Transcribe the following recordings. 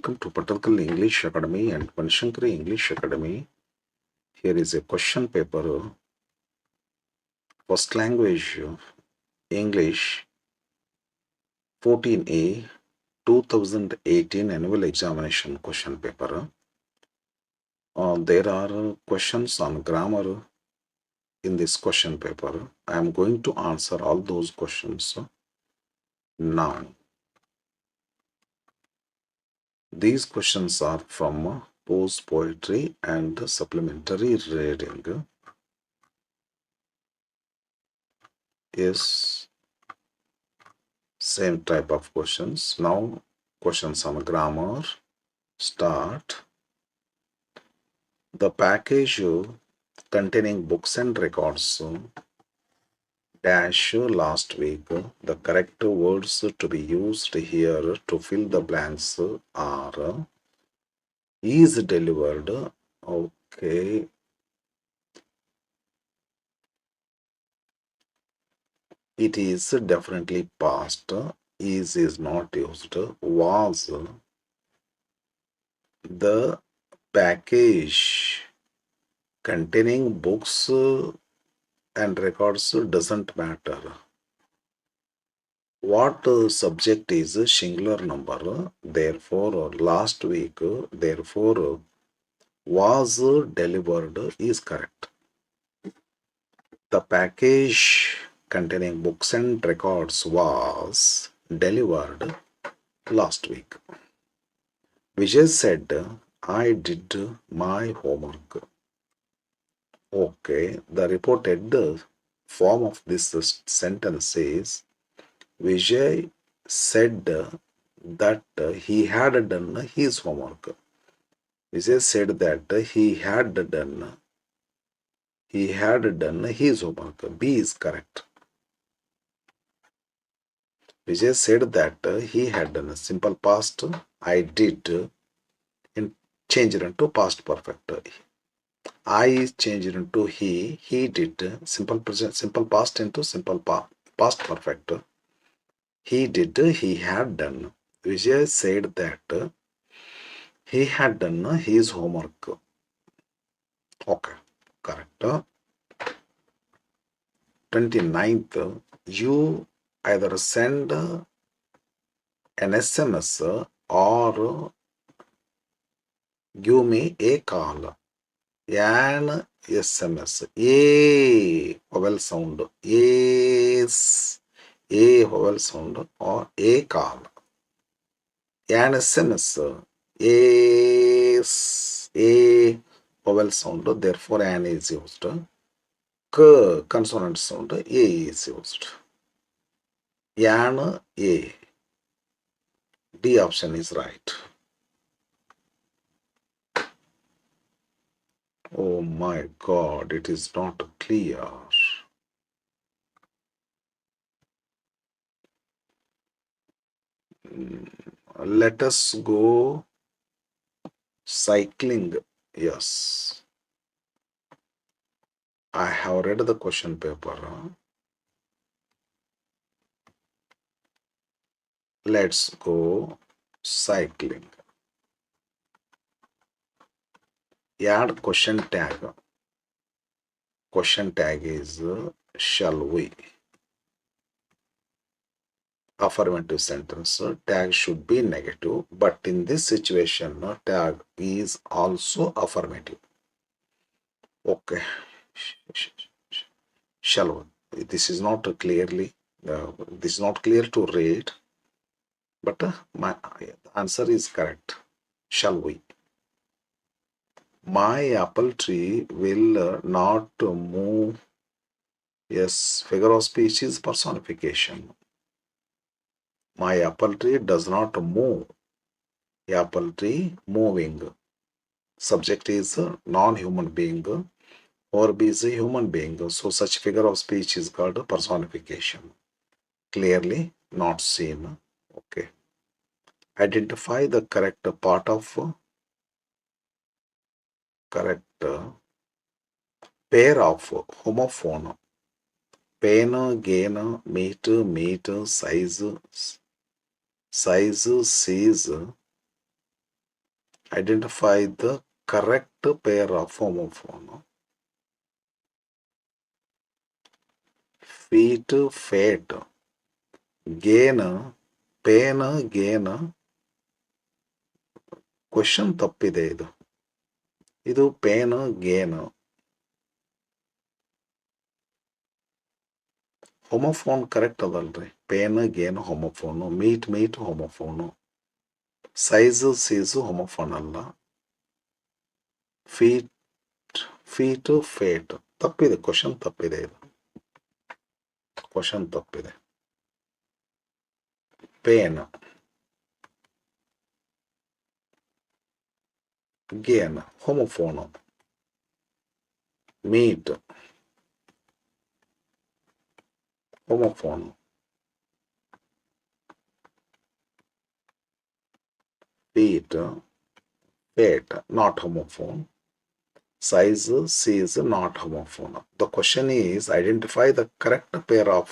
welcome to Patalkal English Academy and Panshankari English Academy. Here is a question paper. First language English 14A 2018 annual examination question paper. There are questions on grammar in this question paper. I am going to answer all those questions now. These questions are from post poetry and supplementary reading. Yes, same type of questions. Now questions on grammar. Start. The package containing books and records dash last week. The correct words to be used here to fill the blanks are is delivered. Okay. It is definitely past. Is not used. Was the package containing books and records doesn't matter. What subject is a singular number, therefore last week, therefore was delivered is correct. The package containing books and records was delivered last week. Vijay said, I did my homework. Okay, the reported form of this sentence is Vijay said that he had done his homework. Vijay said that he had done his homework. B is correct. Vijay said that he had done a simple past. I did and changed into past perfect. I is changed into he did. Simple present, simple past into simple past perfect. He did, he had done. Vijay said that he had done his homework. Okay, correct. 29th, you either send an SMS or give me a call. An SMS. A vowel sound. Yes. A vowel sound or a call. An SMS. Yes. A vowel sound. Therefore, an is used. K consonant sound. A is used. An A. D option is right. Oh my God, it is not clear. Let us go cycling. Yes. I have read the question paper. Let's go cycling. Add question tag. Question tag is shall we? Affirmative sentence. Tag should be negative, but in this situation, tag is also affirmative. Okay. Shall we? This is not clearly. This is not clear to read, but my answer is correct. Shall we? My apple tree will not move. Yes, figure of speech is personification. My apple tree does not move. Apple tree moving. Subject is a non-human being. Verb is a human being. So such figure of speech is called personification. Clearly not seen. Okay. Identify the correct part of correct pair of homophone. Pain, gain, meet, size, size, sees, Identify the correct pair of homophone. Feet, fate. Gain, pain, gain. Question ತಪ್ಪಿದೆ ಇದು pain gain. Homophone correct ಅದಲ್ರಿ. Pain gain homophone. Meet homophone. Size seize homophone ಅಲ್ಲ. Feet fate ತಪ್ಪಿದೆ. Question ತಪ್ಪಿದೆ ಇದು. Question ತಪ್ಪಿದೆ. Pain gain homophone. Meet homophone. feet, fate, not homophone. Size, sees, not homophone. The question is identify the correct pair of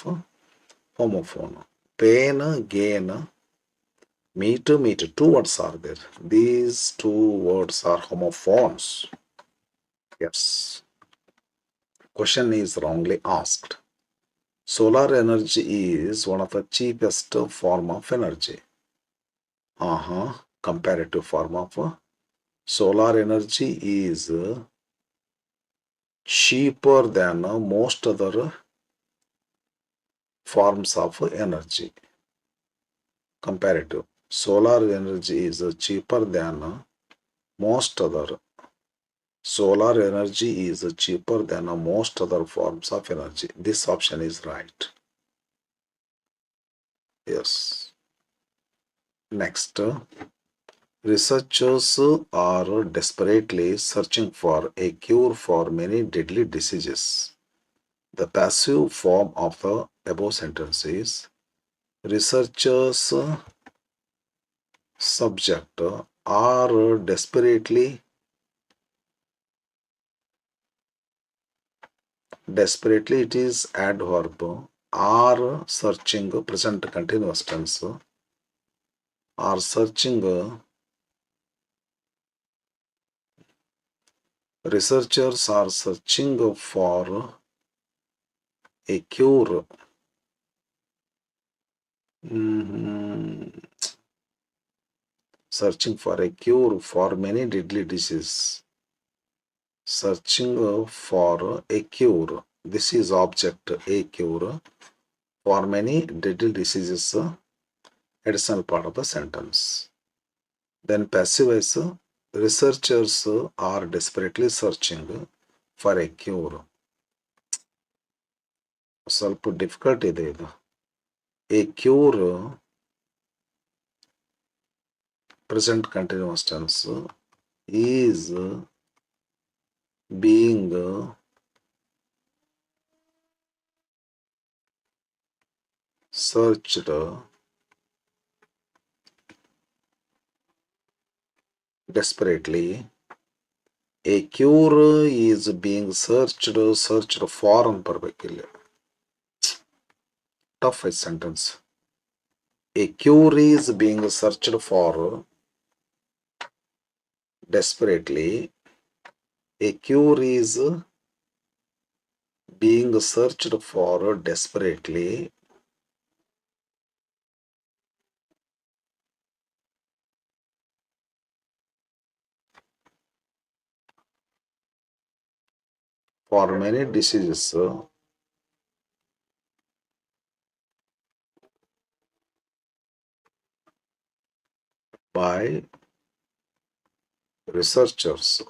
homophone. Pain, gain, meet. Two words are there. These two words are homophones. Yes. Question is wrongly asked. Solar energy is one of the cheapest form of energy. Comparative form of solar energy is cheaper than most other forms of energy. Comparative. Solar energy is cheaper than most other. Solar energy is cheaper than most other forms of energy. This option is right. Yes. Next. Researchers are desperately searching for a cure for many deadly diseases. The passive form of the above sentence is researchers subject are desperately it is adverb. Are searching present continuous tense. Are searching. Researchers are searching for a cure. Searching for a cure for many deadly diseases. Searching for a cure. This is object, a cure for many deadly diseases. Additional part of the sentence. Then passive is researchers are desperately searching for a cure. ಸ್ವಲ್ಪ difficult ಇದೆ ಇದು. A cure present continuous tense is being searched desperately. A cure is being searched for ಅಂತ ಬರ್ಬೇಕಿಲ್ಲ. Tough sentence. A cure is being searched for desperately. A cure is being searched for desperately. For many diseases. By researchers.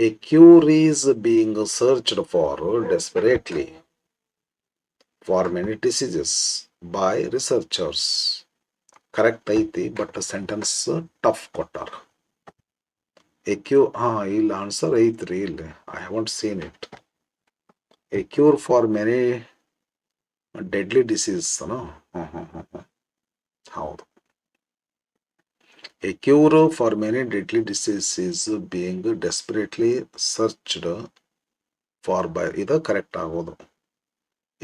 A cure is being searched for desperately for many diseases by researchers. Correct ಐತಿ but sentence tough ಕೊಟ್ಟಾರ. A cure ಇಲ್ಲಿ answer ಐತ್ರಿ ಇಲ್ಲಿ. I haven't seen it. A cure for many deadly diseases. ಹೌದು. A cure for many deadly diseases is being desperately searched for by ಇದು correct ಆಗೋದು.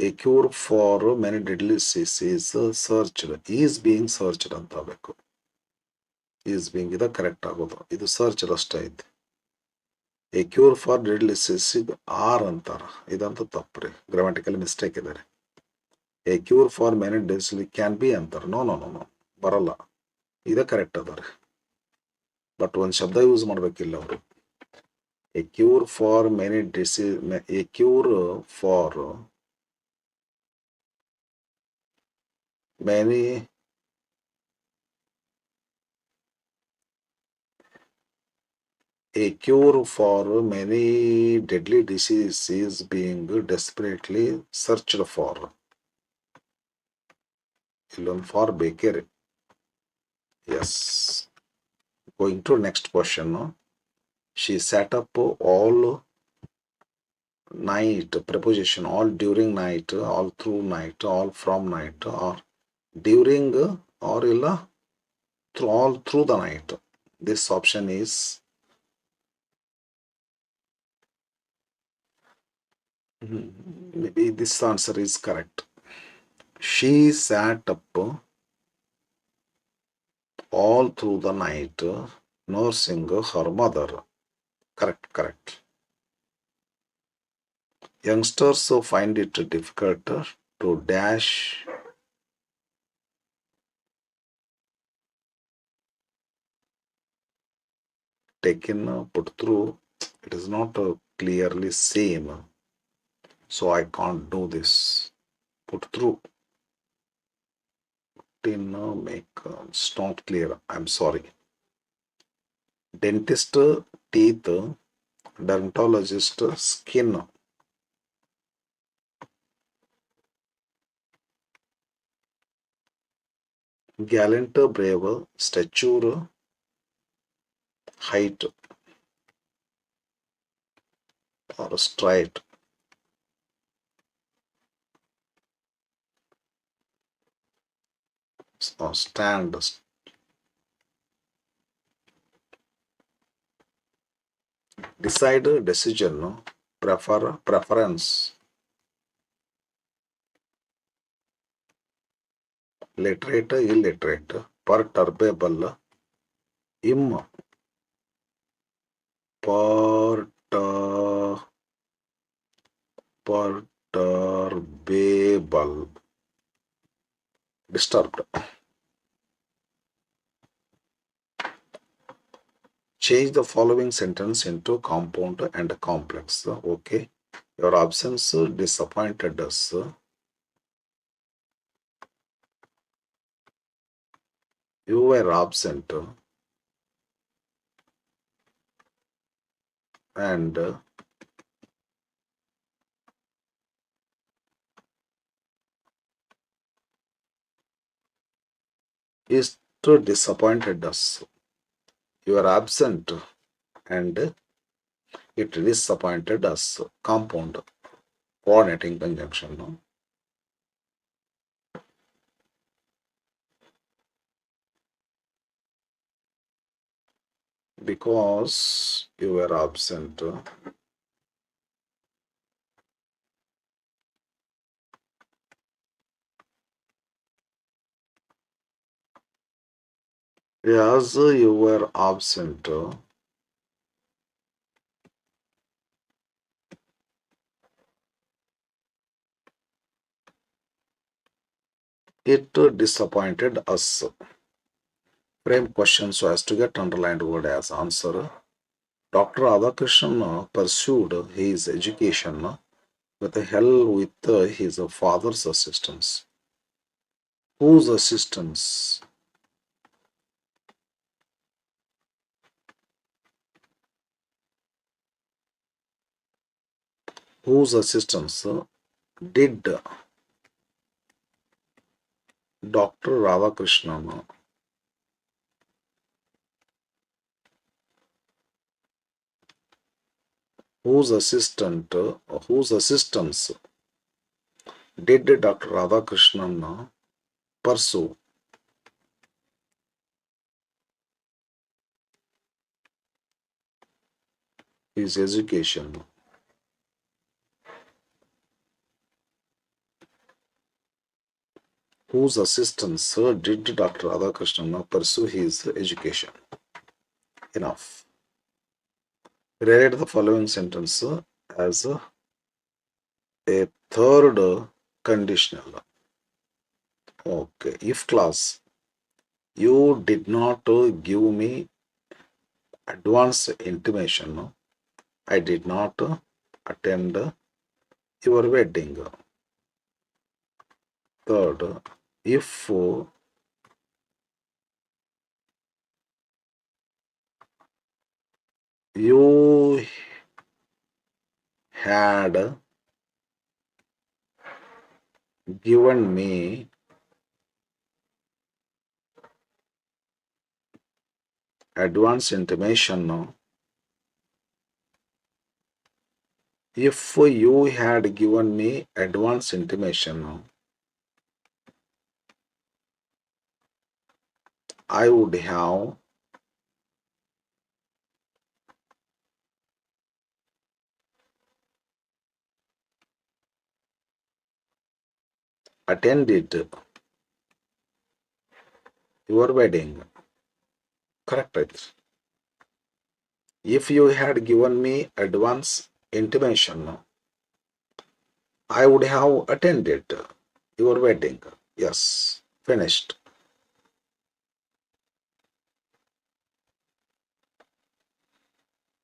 A cure for many deadly diseases is searched is being searched ಅಂತ ಆಗಬೇಕು. is being ಇದು correct ಆಗೋದು. ಇದು search ಅಷ್ಟೇ ಐತಿ. A cure for deadly diseases ಆರ್ ಅಂತಾರ. ಇದಂತೂ ತಪ್ಪು ರೀ, ಗ್ರಾಮ್ಯಾಟಿಕಲ್ ಮಿಸ್ಟೇಕ್ ಇದೆ ರೀ. A cure for many diseases can be ಅಂತಾರ. ನೋ ನೋ ನೋ ನೋ ಬರಲ್ಲ. ಇದೇ ಕರೆಕ್ಟ್ ಅದ ರೀ, ಬಟ್ ಒಂದು ಶಬ್ದ ಯೂಸ್ ಮಾಡ್ಬೇಕಿಲ್ಲ ಅವರು. A cure for many disease, a cure for many a cure for many deadly diseases is being desperately searched for. ಇಲ್ಲೊಂದು ಫಾರ್ ಬೇಕೇ ರೀ. Yes, going to next question. She sat up all night, preposition all during night, all through night, all from night, or during or illa through all through the night. This option is maybe this answer is correct. She sat up all through the night nursing her mother. Correct. Youngsters find it difficult to dash taken put through. It is not clearly same, so I can't do this. Put through in make it's not clear. I'm sorry. Dentist teeth, dermatologist skin. Gallant, brave, stature, height, or straight. Or stand. Decide, decision, preference. Literate, illiterate, perturbable, perturbable, disturbed. Change the following sentence into compound and complex. Okay. Your absence disappointed us. You were absent and it disappointed us. You are absent and it disappointed us. Compound, coordinating conjunction. No? Because you were absent, as you were absent, it disappointed us. Frame question so as to get underlined word as answer. Dr. Radhakrishnan pursued his education with help with his father's assistance. Whose assistance? Whose assistance did Dr. Radhakrishnan whose assistance did Dr. Radhakrishnan pursue? his education. Whose assistance did Dr. Radhakrishnan pursue his education? Enough. Rewrite the following sentence as a third conditional. Okay. If class, you did not give me advance intimation, I did not attend your wedding. Third, if you had given me advance intimation, if you had given me advance intimation, I would have attended your wedding. Correct it. If you had given me advance intimation, I would have attended your wedding. Yes, finished.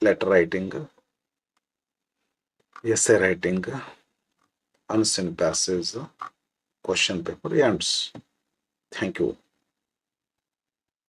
Letter writing, essay writing, unseen passage, question paper ends. Thank you.